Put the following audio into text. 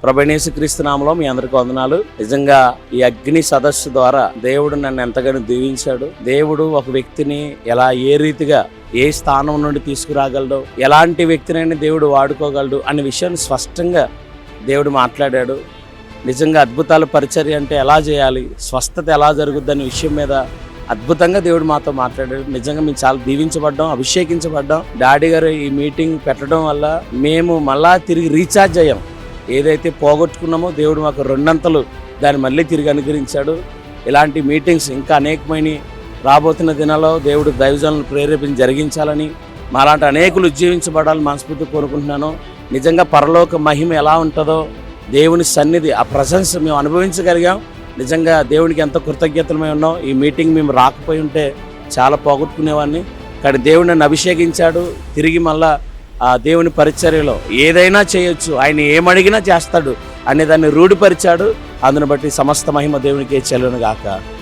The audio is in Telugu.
యేసుక్రీస్తు నామములో మీ అందరికీ వందనాలు. నిజంగా ఈ అగ్ని సదస్సు ద్వారా దేవుడు నన్ను ఎంతగానో దీవించాడు. దేవుడు ఒక వ్యక్తిని ఎలా ఏ రీతిగా ఏ స్థానం నుండి తీసుకురాగలడు, ఎలాంటి వ్యక్తినైనా దేవుడు వాడుకోగలడు అనే విషయాన్ని స్పష్టంగా దేవుడు మాట్లాడాడు. నిజంగా అద్భుతాల పరిచర్య అంటే ఎలా చేయాలి, స్వస్థత ఎలా జరుగుద్ది అనే విషయం మీద అద్భుతంగా దేవుడు మాతో మాట్లాడాడు. నిజంగా మేము చాలా దీవించబడ్డాం, అభిషేకించబడ్డాం. డాడీ గారు ఈ మీటింగ్ పెట్టడం వల్ల మేము మళ్ళా తిరిగి రీఛార్జ్ అయ్యాం. ఏదైతే పోగొట్టుకున్నామో దేవుడు మాకు రెండంతలు దాన్ని మళ్ళీ తిరిగి అనుగ్రహించాడు. ఇలాంటి మీటింగ్స్ ఇంకా అనేకమైన రాబోతున్న దినాల్లో దేవుడు దైవజనులను ప్రేరేపించి జరిగించాలని, మాలాంటి అనేకులు ఉజ్జీవించబడాలని మనస్ఫూర్తి కోరుకుంటున్నాను. నిజంగా పరలోక మహిమ ఎలా ఉంటుందో, దేవుని సన్నిధి ఆ ప్రశంస మేము అనుభవించగలిగాం. నిజంగా దేవునికి ఎంత కృతజ్ఞతలమై ఉన్నాం. ఈ మీటింగ్ మేము రాకపోయి ఉంటే చాలా పోగొట్టుకునేవాడిని. కానీ దేవుడు నన్ను అభిషేకించాడు. తిరిగి మళ్ళా ఆ దేవుని పరిచర్యలో ఏదైనా చేయొచ్చు, ఆయన ఏమడిగినా చేస్తాడు అనే దాన్ని రూఢిపరిచాడు. అందును బట్టి సమస్త మహిమ దేవునికే చెల్లును గాక.